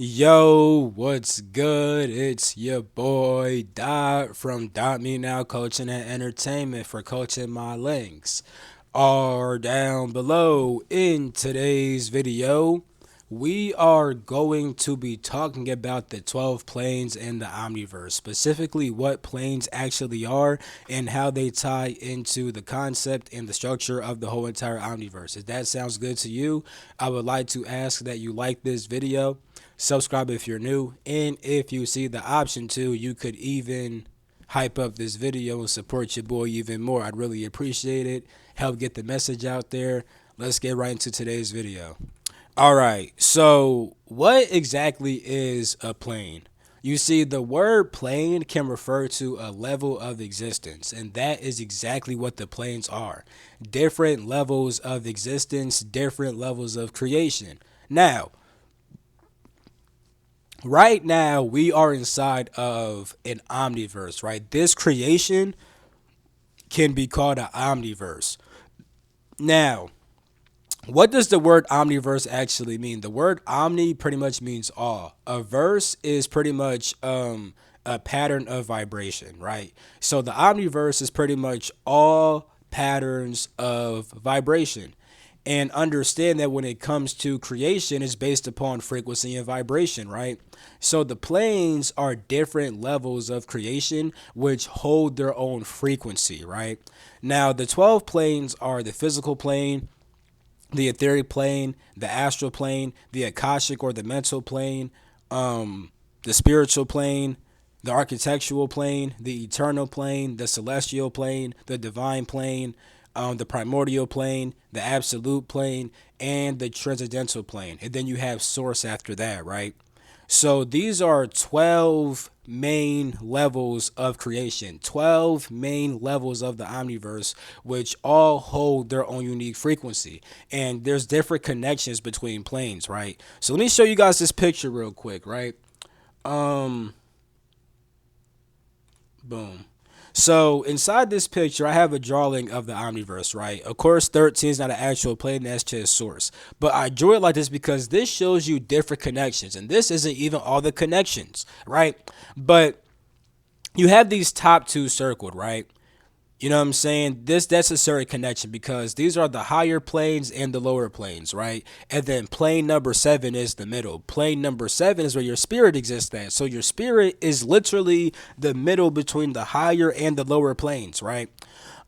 Yo, what's good? It's your boy Dot from Dot Me Now Coaching and Entertainment for coaching my links are down below. In today's video, we are going to be talking about the 12 planes in the Omniverse, specifically what planes actually are and how they tie into the concept and the structure of the whole entire Omniverse. If that sounds good to you, I would like to ask that you like this video, subscribe if you're new, and if you see the option to, you could even hype up this video and support your boy even more. I'd really appreciate it. Help get the message out there. Let's get right into today's video. All right, so what exactly is a plane? You see, the word plane can refer to a level of existence, and that is exactly what the planes are. Different levels of existence, different levels of creation. Now, right now, we are inside of an omniverse, right? This creation can be called an omniverse. Now, what does the word omniverse actually mean? The word omni pretty much means all. A verse is pretty much a pattern of vibration, right? So the omniverse is pretty much all patterns of vibration. And understand that when it comes to creation, it's based upon frequency and vibration, right? So the planes are different levels of creation which hold their own frequency, right? Now, the 12 planes are the physical plane, the etheric plane, the astral plane, the akashic or the mental plane, the spiritual plane, the architectural plane, the eternal plane, the celestial plane, the divine plane, the primordial plane, the absolute plane, and the transcendental plane. And then you have source after that, right? So these are 12 main levels of creation, 12 main levels of the omniverse, which all hold their own unique frequency. And there's different connections between planes, right? So let me show you guys this picture real quick, right? Boom. So inside this picture, I have a drawing of the omniverse, right? Of course, 13 is not an actual plane, that's just source. But I drew it like this because this shows you different connections. And this isn't even all the connections, right? But you have these top two circled, right? You know what I'm saying? That's a certain connection because these are the higher planes and the lower planes, right? And then plane number 7 is the middle. Plane number 7 is where your spirit exists at. So your spirit is literally the middle between the higher and the lower planes, right?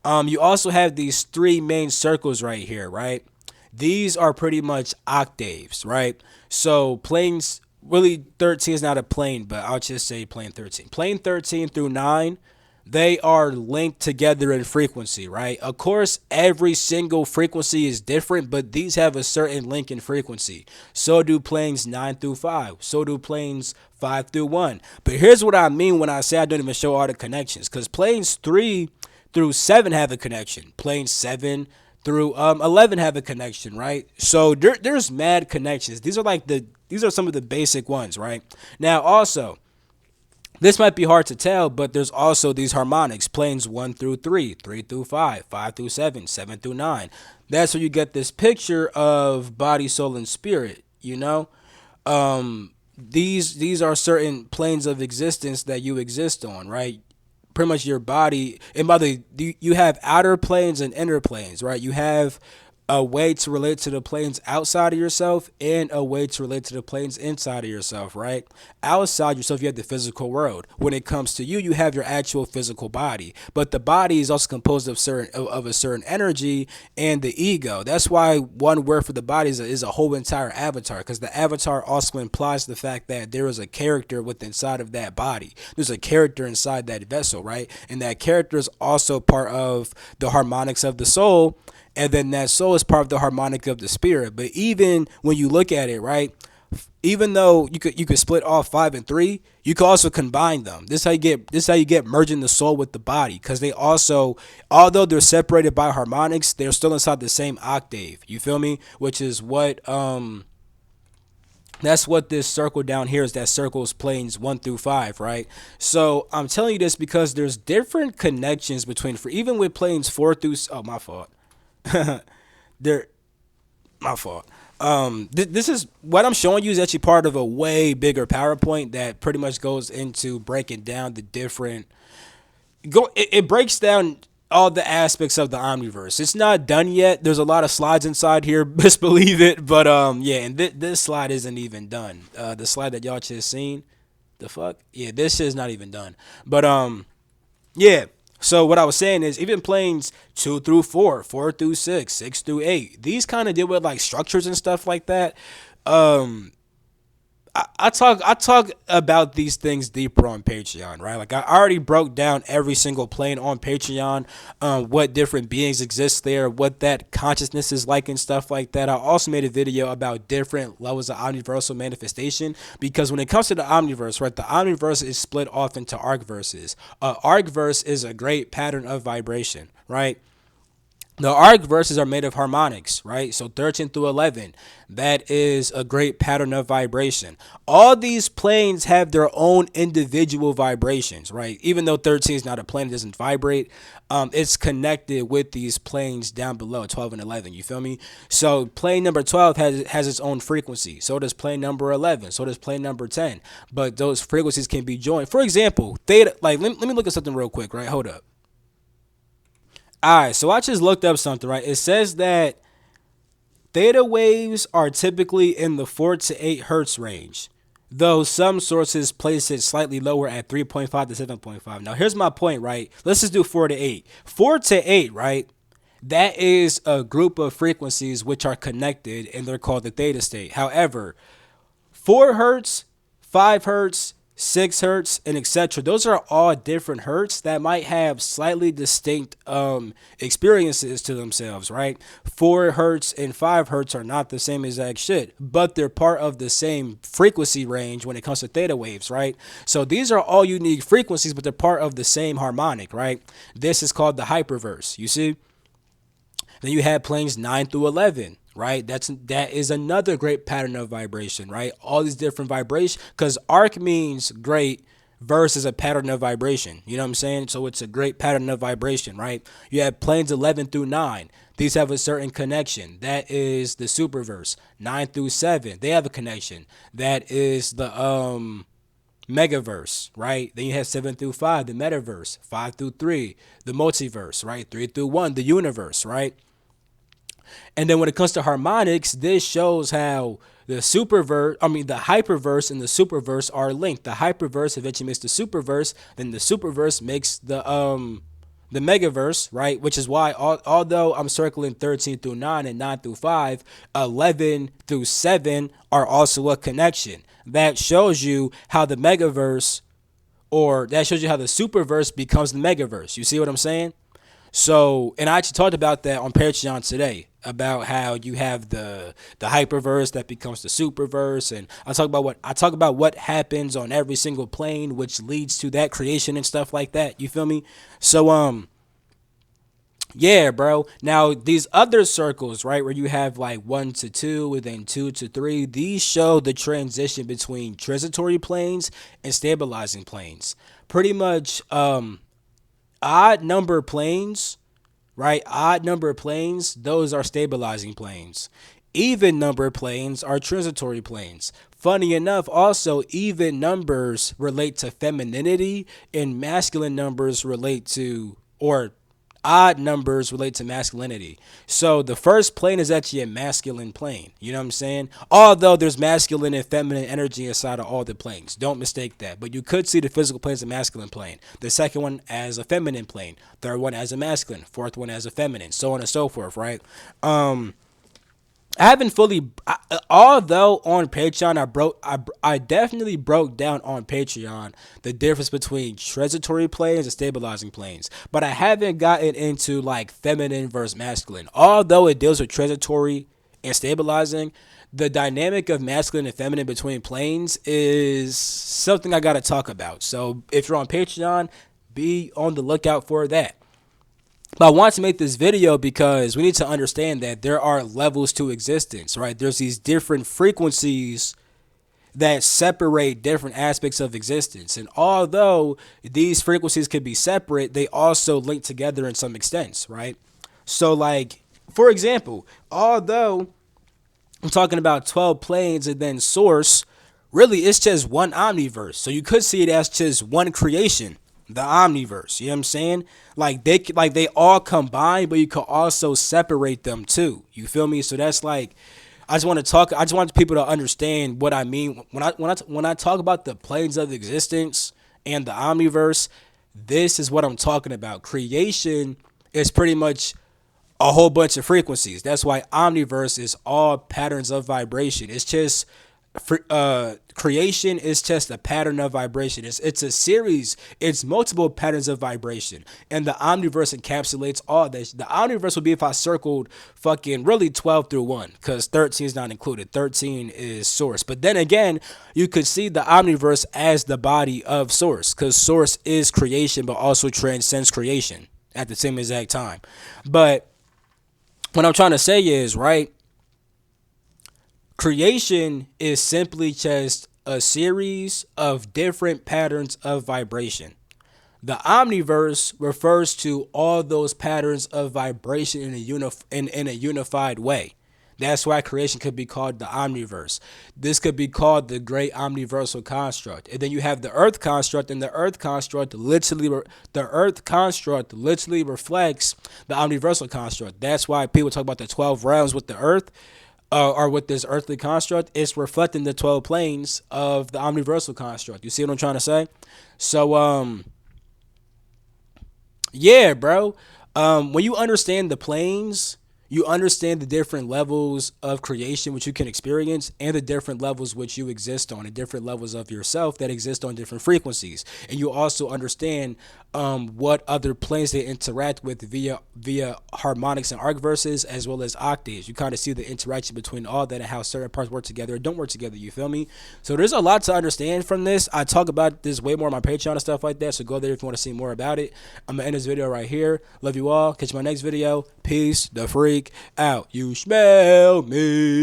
You also have these three main circles right here, right? These are pretty much octaves, right? So planes, really 13 is not a plane, but I'll just say plane 13. Plane 13 through 9, they are linked together in frequency, right? Of course, every single frequency is different, but these have a certain link in frequency. So do planes 9 through 5. So do planes 5 through 1. But here's what I mean when I say I don't even show all the connections, because planes 3 through 7 have a connection. Planes 7 through 11 have a connection, right? So there's mad connections. These are some of the basic ones, right? Now, also, this might be hard to tell, but there's also these harmonics, planes 1 through 3, 3 through 5, 5 through 7, 7 through 9. That's where you get this picture of body, soul, and spirit, you know? These are certain planes of existence that you exist on, right? Pretty much your body. And by the way, you have outer planes and inner planes, right? You have a way to relate to the planes outside of yourself and a way to relate to the planes inside of yourself, right? Outside yourself, you have the physical world. When it comes to you, you have your actual physical body, but the body is also composed of a certain energy and the ego. That's why one word for the body is a whole entire avatar, because the avatar also implies the fact that there is a character within inside of that body. There's a character inside that vessel, right? And that character is also part of the harmonics of the soul, and then that soul is part of the harmonic of the spirit. But even when you look at it, right, even though you could split off 5 and 3, you can also combine them. This is how you get merging the soul with the body, because they also, although they're separated by harmonics, they're still inside the same octave. You feel me? Which is what that's what this circle down here is. That circles planes 1 through 5, right? So I'm telling you this because there's different connections between, for even with planes 4 through, oh, my fault. There, my fault. This is what I'm showing you is actually part of a way bigger PowerPoint that pretty much goes into breaking down the different it breaks down all the aspects of the Omniverse. It's not done yet. There's a lot of slides inside here, best believe it. But yeah, and this slide isn't even done. The slide that y'all just seen, the fuck, yeah, this is not even done. But yeah. So what I was saying is even planes 2 through 4, 4 through 6, 6 through 8, these kind of deal with like structures and stuff like that. Um, I talk about these things deeper on Patreon, right? Like I already broke down every single plane on Patreon, what different beings exist there, what that consciousness is like, and stuff like that. I also made a video about different levels of omniversal manifestation because when it comes to the omniverse, right, the omniverse is split off into arc verses. Arc verse is a great pattern of vibration, right? The arc verses are made of harmonics, right? So 13 through 11, that is a great pattern of vibration. All these planes have their own individual vibrations, right? Even though 13 is not a plane, it doesn't vibrate. It's connected with these planes down below, 12 and 11. You feel me? So plane number 12 has its own frequency. So does plane number 11. So does plane number 10. But those frequencies can be joined. For example, theta. Like let me look at something real quick, right? Hold up. All right, so I just looked up something, right? It says that theta waves are typically in the 4 to 8 hertz range, though some sources place it slightly lower at 3.5 to 7.5. Now, here's my point, right? Let's just do 4 to 8. 4 to 8, right? That is a group of frequencies which are connected, and they're called the theta state. However, 4 hertz, 5 hertz, 6 hertz, and etc. Those are all different hertz that might have slightly distinct experiences to themselves, right? 4 hertz and 5 hertz are not the same exact shit, but they're part of the same frequency range when it comes to theta waves, right? So these are all unique frequencies, but they're part of the same harmonic, right? This is called the hyperverse, you see? Then you have planes 9 through 11, right? That is another great pattern of vibration, right? All these different vibrations, because arc means great, verse is a pattern of vibration. You know what I'm saying? So it's a great pattern of vibration, right? You have planes 11 through 9. These have a certain connection. That is the superverse. 9 through 7, they have a connection. That is the megaverse, right? Then you have 7 through 5, the metaverse. 5 through 3, the multiverse, right? 3 through 1, the universe, right? And then when it comes to harmonics, this shows how the the hyperverse and the superverse are linked. The hyperverse eventually makes the superverse, then the superverse makes the megaverse, right? Which is why although I'm circling 13 through 9 and 9 through 5, 11 through 7 are also a connection. That shows you how the megaverse or that shows you how the superverse becomes the megaverse. You see what I'm saying? So, and I actually talked about that on Patreon today about how you have the hyperverse that becomes the superverse, and I talk about what happens on every single plane, which leads to that creation and stuff like that. You feel me? So, yeah, bro. Now these other circles, right, where you have like 1 to 2 and then 2 to 3, these show the transition between transitory planes and stabilizing planes. Pretty much, odd number planes, right? Odd number planes, those are stabilizing planes. Even number planes are transitory planes. Funny enough, also, even numbers relate to femininity, and masculine numbers relate to, or odd numbers relate to masculinity. So the first plane is actually a masculine plane. You know what I'm saying? Although there's masculine and feminine energy inside of all the planes. Don't mistake that. But you could see the physical plane as a masculine plane. The second one as a feminine plane. Third one as a masculine. Fourth one as a feminine. So on and so forth, right? I haven't fully, although on Patreon I definitely broke down on Patreon the difference between transitory planes and stabilizing planes, but I haven't gotten into like feminine versus masculine. Although it deals with transitory and stabilizing, the dynamic of masculine and feminine between planes is something I gotta talk about. So if you're on Patreon, be on the lookout for that. But I want to make this video because we need to understand that there are levels to existence, right? There's these different frequencies that separate different aspects of existence. And although these frequencies could be separate, they also link together in some extents, right? So like, for example, although I'm talking about 12 planes and then source. Really, it's just one omniverse. So you could see it as just one creation, the omniverse. You know what I'm saying? Like they all combine, but you could also separate them too. You feel me? So that's like I just want to talk. I just want people to understand what I mean when I talk about the planes of existence and the omniverse. This is what I'm talking about. Creation is pretty much a whole bunch of frequencies. That's why omniverse is all patterns of vibration. It's just creation is just a pattern of vibration. It's a series. It's multiple patterns of vibration, and the omniverse encapsulates all this. The omniverse would be if I circled fucking really 12 through 1, because 13 is not included. 13 is source, but then again, you could see the omniverse as the body of source, because source is creation, but also transcends creation at the same exact time. But what I'm trying to say is, right, creation is simply just a series of different patterns of vibration. The omniverse refers to all those patterns of vibration in a unified way. That's why creation could be called the omniverse. This could be called the great omniversal construct. And then you have the earth construct, and the earth construct literally reflects the omniversal construct. That's why people talk about the 12 realms with the earth, or with this earthly construct. It's reflecting the 12 planes of the omniversal construct. You see what I'm trying to say? So yeah, bro. When you understand the planes, you understand the different levels of creation which you can experience, and the different levels which you exist on, and different levels of yourself that exist on different frequencies. And you also understand what other planes they interact with via harmonics and arc verses, as well as octaves. You kind of see the interaction between all that and how certain parts work together or don't work together. You feel me? So there's a lot to understand from this. I talk about this way more on my Patreon and stuff like that. So go there if you want to see more about it. I'm gonna end this video right here. Love you all. Catch my next video. Peace the freak out. You smell me.